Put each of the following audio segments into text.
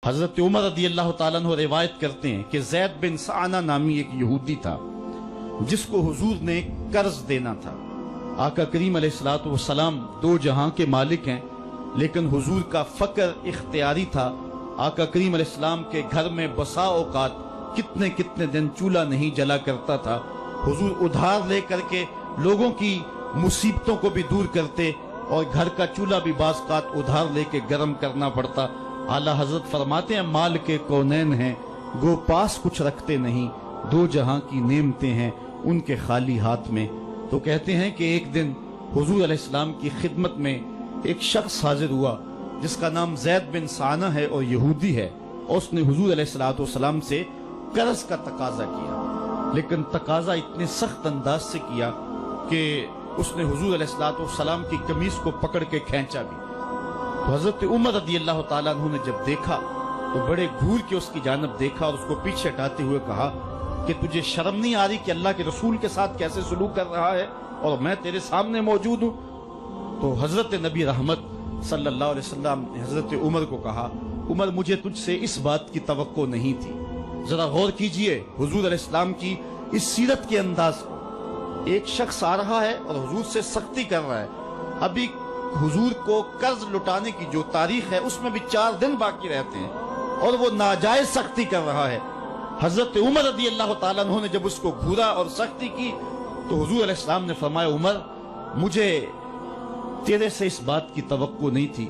حضرت عمر رضی اللہ تعالیٰ عنہ روایت کرتے ہیں کہ زید بن سعنہ نامی ایک یہودی تھا جس کو حضور نے قرض دینا تھا۔ آقا کریم علیہ الصلوۃ والسلام دو جہاں کے مالک ہیں، لیکن حضور کا فقر اختیاری تھا۔ آقا کریم علیہ السلام کے گھر میں بسا اوقات کتنے کتنے دن چولہا نہیں جلا کرتا تھا۔ حضور ادھار لے کر کے لوگوں کی مصیبتوں کو بھی دور کرتے اور گھر کا چولہا بھی بعض اوقات ادھار لے کے گرم کرنا پڑتا۔ اعلیٰ حضرت فرماتے ہیں مال کے کونین ہیں گو پاس کچھ رکھتے نہیں، دو جہاں کی نعمتیں ہیں ان کے خالی ہاتھ میں۔ تو کہتے ہیں کہ ایک دن حضور علیہ السلام کی خدمت میں ایک شخص حاضر ہوا جس کا نام زید بن سعنہ ہے اور یہودی ہے، اور اس نے حضور علیہ السلام سے قرض کا تقاضا کیا، لیکن تقاضا اتنے سخت انداز سے کیا کہ اس نے حضور علیہ السلام کی قمیص کو پکڑ کے کھینچا بھی۔ تو حضرت عمر رضی اللہ تعالیٰ عنہ نے جب دیکھا تو بڑے گھور کے اس کی جانب دیکھا اور اس کو پیچھے ہٹاتے ہوئے کہا کہ تجھے شرم نہیں آ رہی کہ اللہ کے رسول کے ساتھ کیسے سلوک کر رہا ہے اور میں تیرے سامنے موجود ہوں؟ تو حضرت نبی رحمت صلی اللہ علیہ وسلم نے حضرت عمر کو کہا عمر مجھے تجھ سے اس بات کی توقع نہیں تھی، ذرا غور کیجئے حضور علیہ السلام کی اس سیرت کے انداز کو۔ ایک شخص آ رہا ہے اور حضور سے سختی کر رہا ہے، ابھی حضور کو قرض لٹانے کی جو تاریخ ہے اس میں بھی 4 دن باقی رہتے ہیں اور وہ ناجائز سختی کر رہا ہے۔ حضرت عمر رضی اللہ تعالیٰ عنہ نے جب اس کو گھورا اور سختی کی تو حضور علیہ السلام نے فرمایا عمر مجھے تیرے سے اس بات کی توقع نہیں تھی،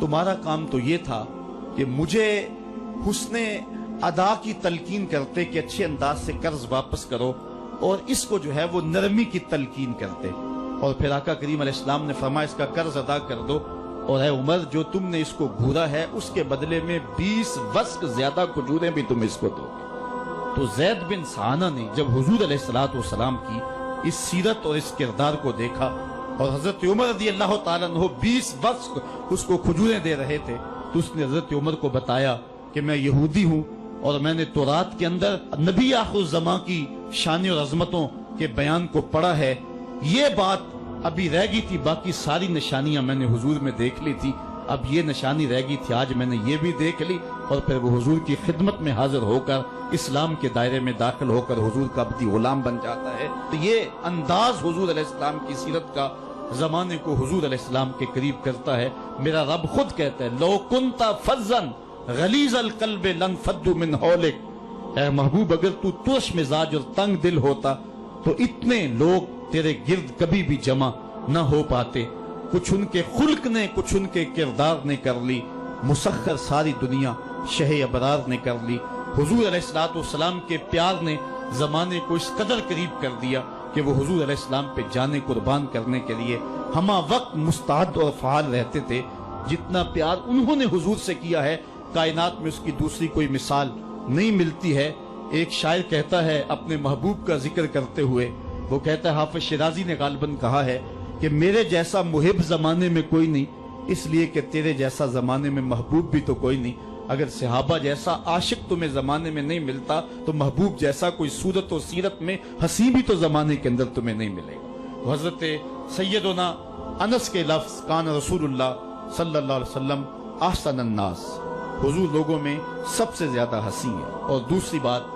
تمہارا کام تو یہ تھا کہ مجھے حسن ادا کی تلقین کرتے کہ اچھے انداز سے قرض واپس کرو، اور اس کو جو ہے وہ نرمی کی تلقین کرتے، اور پھر آقا کریم علیہ السلام نے فرمایا اس کا قرض ادا کر دو، اور اے عمر جو تم نے اس کو گھورا ہے اس کے بدلے میں 20 وسق زیادہ کھجوریں بھی تم اس کو دو گے۔ تو زید بن سعنہ نے جب حضور علیہ السلام کی اس سیرت اور اس کردار کو دیکھا اور حضرت عمر رضی اللہ تعالیٰ عنہ 20 وسق اس کو کھجوریں دے رہے تھے، تو اس نے حضرت عمر کو بتایا کہ میں یہودی ہوں اور میں نے تورات کے اندر نبی آخر الزماں کی شان اور عظمتوں کے بیان کو پڑھا ہے، یہ بات ابھی رہ گئی تھی، باقی ساری نشانیاں میں نے حضور میں دیکھ لی تھی، اب یہ نشانی رہ گئی تھی، آج میں نے یہ بھی دیکھ لی۔ اور پھر وہ حضور کی خدمت میں حاضر ہو کر اسلام کے دائرے میں داخل ہو کر حضور کا عبدی غلام بن جاتا ہے۔ تو یہ انداز حضور علیہ السلام کی سیرت کا زمانے کو حضور علیہ السلام کے قریب کرتا ہے۔ میرا رب خود کہتا ہے لو کنت فظا غلیظ القلب لانفضوا من حولک، اے محبوب اگر تو ترش مزاج اور تنگ دل ہوتا تو اتنے لوگ تیرے گرد کبھی بھی جمع نہ ہو پاتے۔ کچھ ان کے خلق نے کچھ ان کے کردار نے کر لی، مسخر ساری دنیا شہ ابرار نے کر لی۔ حضور علیہ السلام کے پیار نے زمانے کو اس قدر قریب کر دیا کہ وہ حضور علیہ السلام پہ جانے قربان کرنے کے لیے ہمہ وقت مستعد اور فعال رہتے تھے۔ جتنا پیار انہوں نے حضور سے کیا ہے کائنات میں اس کی دوسری کوئی مثال نہیں ملتی ہے۔ ایک شاعر کہتا ہے اپنے محبوب کا ذکر کرتے ہوئے، وہ کہتا ہے حافظ شیرازی نے غالباً کہا ہے کہ میرے جیسا محب زمانے میں کوئی نہیں، اس لیے کہ تیرے جیسا زمانے میں محبوب بھی تو کوئی نہیں۔ اگر صحابہ جیسا عاشق تمہیں زمانے میں نہیں ملتا تو محبوب جیسا کوئی صورت و سیرت میں حسین بھی تو زمانے کے اندر تمہیں نہیں ملے گا۔ حضرت سیدنا انس کے لفظ کان رسول اللہ صلی اللہ علیہ وسلم احسن الناس، حضور لوگوں میں سب سے زیادہ حسین ہے۔ اور دوسری بات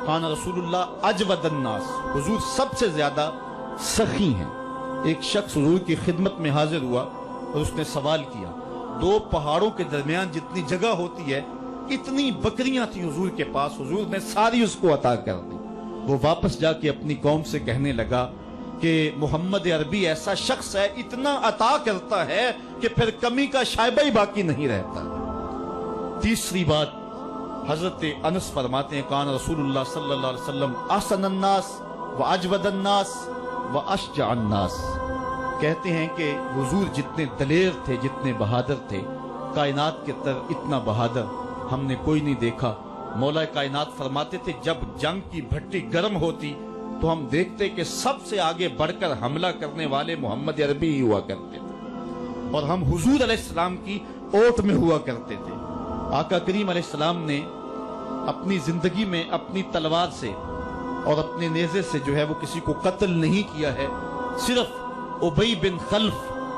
کان رسول اللہ اجود الناس، حضور سب سے زیادہ سخی ہیں۔ ایک شخص حضور کی خدمت میں حاضر ہوا اور اس نے سوال کیا، 2 پہاڑوں کے درمیان جتنی جگہ ہوتی ہے اتنی بکریاں تھیں حضور کے پاس، حضور نے ساری اس کو عطا کر دی۔ وہ واپس جا کے اپنی قوم سے کہنے لگا کہ محمد عربی ایسا شخص ہے اتنا عطا کرتا ہے کہ پھر کمی کا شائبہ ہی باقی نہیں رہتا۔ تیسری بات حضرت انس فرماتے ہیں کان رسول اللہ صلی اللہ علیہ وسلم احسن الناس واجود الناس واشجع الناس، کہتے ہیں کہ حضور جتنے دلیر تھے جتنے بہادر تھے، کائنات کے تر اتنا بہادر ہم نے کوئی نہیں دیکھا۔ مولا کائنات فرماتے تھے جب جنگ کی بھٹی گرم ہوتی تو ہم دیکھتے کہ سب سے آگے بڑھ کر حملہ کرنے والے محمد عربی ہی ہوا کرتے تھے اور ہم حضور علیہ السلام کی اوٹ میں ہوا کرتے تھے۔ آقا کریم علیہ السلام نے اپنی زندگی میں اپنی تلوار سے اور اپنے نیزے سے جو ہے وہ کسی کو قتل نہیں کیا ہے، صرف ابی بن خلف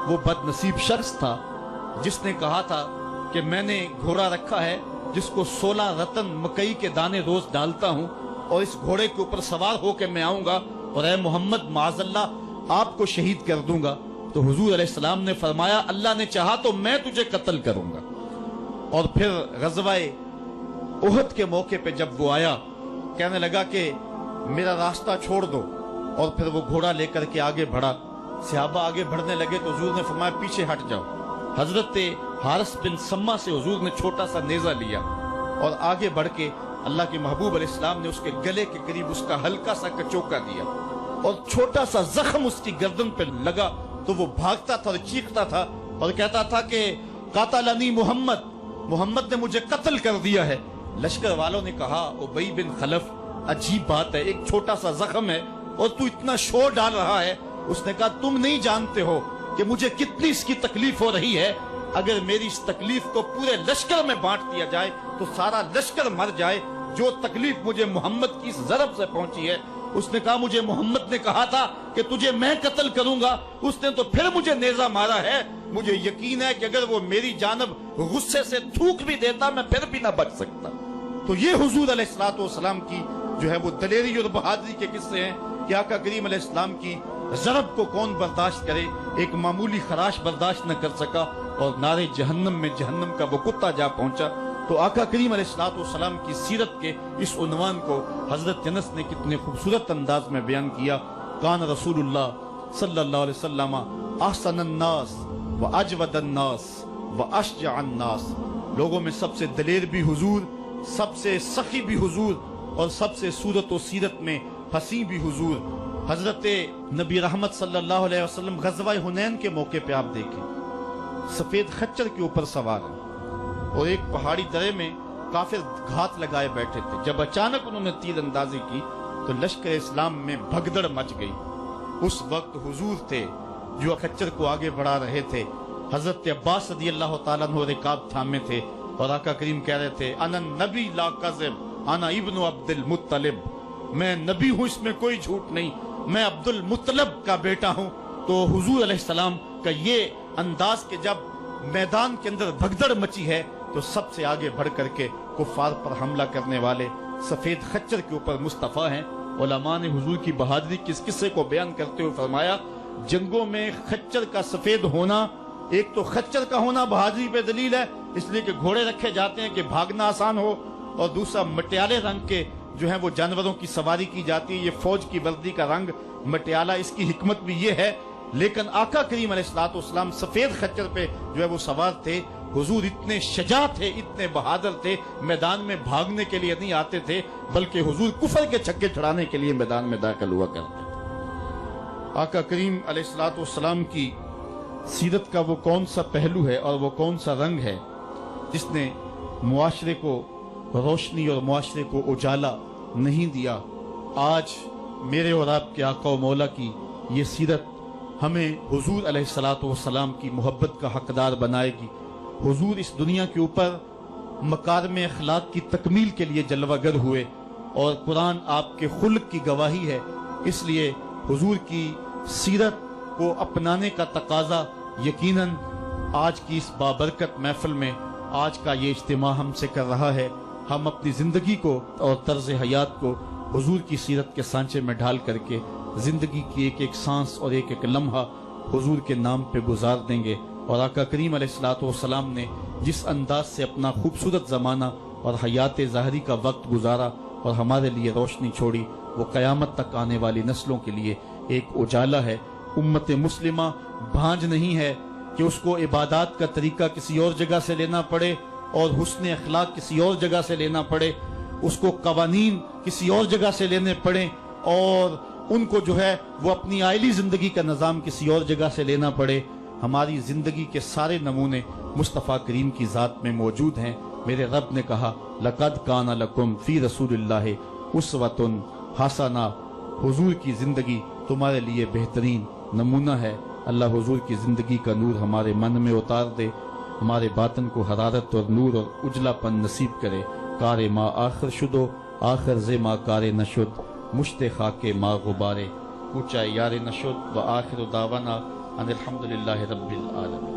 وہ بد نصیب شخص تھا جس نے کہا تھا کہ میں نے گھوڑا رکھا ہے جس کو 16 رتن مکئی کے دانے روز ڈالتا ہوں اور اس گھوڑے کے اوپر سوار ہو کے میں آؤں گا اور اے محمد معاذ اللہ آپ کو شہید کر دوں گا، تو حضور علیہ السلام نے فرمایا اللہ نے چاہا تو میں تجھے قتل کروں گا۔ اور پھر غزوہ احد کے موقع پہ جب وہ آیا، کہنے لگا کہ میرا راستہ چھوڑ دو، اور پھر وہ گھوڑا لے کر کے آگے بڑھا۔ صحابہ آگے بڑھنے لگے تو حضور نے فرمایا پیچھے ہٹ جاؤ۔ حضرت حارث بن سما سے حضور نے چھوٹا سا نیزہ لیا اور آگے بڑھ کے اللہ کے محبوب علیہ السلام نے اس کے گلے کے قریب اس کا ہلکا سا کچوکا دیا اور چھوٹا سا زخم اس کی گردن پہ لگا تو وہ بھاگتا تھا اور چیختا تھا اور کہتا تھا کہ قاتلنی محمد، محمد نے مجھے قتل کر دیا ہے۔ لشکر والوں نے کہا ابی بن خلف عجیب بات ہے، ایک چھوٹا سا زخم ہے اور تو اتنا شور ڈال رہا ہے۔ اس نے کہا تم نہیں جانتے ہو کہ مجھے کتنی اس کی تکلیف ہو رہی ہے، اگر میری اس تکلیف کو پورے لشکر میں بانٹ دیا جائے تو سارا لشکر مر جائے، جو تکلیف مجھے محمد کی اس ضرب سے پہنچی ہے۔ اس نے کہا مجھے محمد نے کہا تھا کہ تجھے میں قتل کروں گا، اس نے تو پھر مجھے نیزہ مارا ہے، مجھے یقین ہے کہ اگر وہ میری جانب غصے سے تھوک بھی دیتا میں پھر بھی نہ بچ سکتا۔ تو یہ حضور علیہ السلام کی جو ہے وہ دلیری اور بہادری کے قصے ہیں کہ آقا کریم علیہ السلام کی ضرب کو کون برداشت کرے، ایک معمولی خراش برداشت نہ کر سکا اور نارے جہنم میں جہنم کا وہ کتا جا پہنچا۔ تو آقا کریم علیہ السلام کی سیرت کے اس عنوان کو حضرت انس نے کتنے خوبصورت انداز میں بیان کیا۔ کان رسول اللہ صلی اللہ علیہ وسلم احسن الناس و اجود الناس و اشجع الناس، لوگوں میں سب سے دلیر بھی حضور، سب سے سخی بھی حضور، اور سب سے صورت و سیرت میں حسین بھی حضور۔ حضرت نبی رحمت صلی اللہ علیہ وسلم غزوہ حنین کے موقع پہ آپ دیکھیں، سفید خچر کے اوپر سوار ہیں اور ایک پہاڑی درے میں کافر گھات لگائے بیٹھے تھے۔ جب اچانک انہوں نے تیر اندازی کی تو لشکر اسلام میں بھگدڑ مچ گئی۔ اس وقت حضور تھے جو خچر کو آگے بڑھا رہے تھے، حضرت عباس رضی اللہ تعالیٰ عنہ رکاب تھامے تھے اور آقا کریم کہہ رہے تھے انا نبی لا کذب انا ابن عبد المطلب، میں نبی ہوں اس میں کوئی جھوٹ نہیں، میں عبد المطلب کا بیٹا ہوں۔ تو حضور علیہ السلام کا یہ انداز کہ جب میدان کے اندر بھگدڑ مچی ہے تو سب سے آگے بڑھ کر کے کفار پر حملہ کرنے والے سفید خچر کے اوپر مصطفیٰ ہیں۔ علماء نے حضور کی بہادری کے اس قصے کو بیان کرتے ہوئے فرمایا جنگوں میں خچر کا سفید ہونا، ایک تو خچر کا ہونا بہادری پہ دلیل ہے، اس لیے کہ گھوڑے رکھے جاتے ہیں کہ بھاگنا آسان ہو، اور دوسرا مٹیالے رنگ کے جو ہیں وہ جانوروں کی سواری کی جاتی ہے، یہ فوج کی وردی کا رنگ مٹیالہ، اس کی حکمت بھی یہ ہے۔ لیکن آقا کریم علیہ السلام سفید خچر پہ جو ہے وہ سوار تھے۔ حضور اتنے شجاع تھے، اتنے بہادر تھے، میدان میں بھاگنے کے لیے نہیں آتے تھے بلکہ حضور کفر کے چھکے چھڑانے کے لیے میدان میں داخل ہوا کرتے تھے۔ آقا کریم علیہ السلام کی سیرت کا وہ کون سا پہلو ہے اور وہ کون سا رنگ ہے جس نے معاشرے کو روشنی اور معاشرے کو اجالا نہیں دیا؟ آج میرے اور آپ کے آقا و مولا کی یہ سیرت ہمیں حضور علیہ السلام کی محبت کا حقدار بنائے گی۔ حضور اس دنیا کے اوپر مکارم اخلاق کی تکمیل کے لیے جلوہ گر ہوئے اور قرآن آپ کے خلق کی گواہی ہے، اس لیے حضور کی سیرت کو اپنانے کا تقاضا یقیناً آج کی اس بابرکت محفل میں آج کا یہ اجتماع ہم سے کر رہا ہے۔ ہم اپنی زندگی کو اور طرز حیات کو حضور کی سیرت کے سانچے میں ڈھال کر کے زندگی کی ایک ایک سانس اور ایک ایک لمحہ حضور کے نام پہ گزار دیں گے۔ اور آقا کریم علیہ السلام نے جس انداز سے اپنا خوبصورت زمانہ اور حیات ظاہری کا وقت گزارا اور ہمارے لیے روشنی چھوڑی، وہ قیامت تک آنے والی نسلوں کے لیے ایک اجالا ہے۔ امت مسلمہ بھانج نہیں ہے کہ اس کو عبادات کا طریقہ کسی اور جگہ سے لینا پڑے اور حسن اخلاق کسی اور جگہ سے لینا پڑے، اس کو قوانین کسی اور جگہ سے لینے پڑیں اور ان کو جو ہے وہ اپنی عائلی زندگی کا نظام کسی اور جگہ سے لینا پڑے۔ ہماری زندگی کے سارے نمونے مصطفیٰ کریم کی ذات میں موجود ہیں۔ میرے رب نے کہا لَقَدْ كَانَ لَكُمْ فِي رَسُولِ اللَّهِ أُسْوَةٌ حَسَنَةٌ، حضور کی زندگی تمہارے لیے بہترین نمونہ ہے۔ اللہ حضور کی زندگی کا نور ہمارے من میں اتار دے، ہمارے باطن کو حرارت اور نور اور اجلا پن نصیب کرے۔ کار ما آخر شدو آخر ز ما کار نشد، مشت خاک ما غبارے، اونچا یار نشد، و آخر دعوانا ان الحمدللہ رب العالمین۔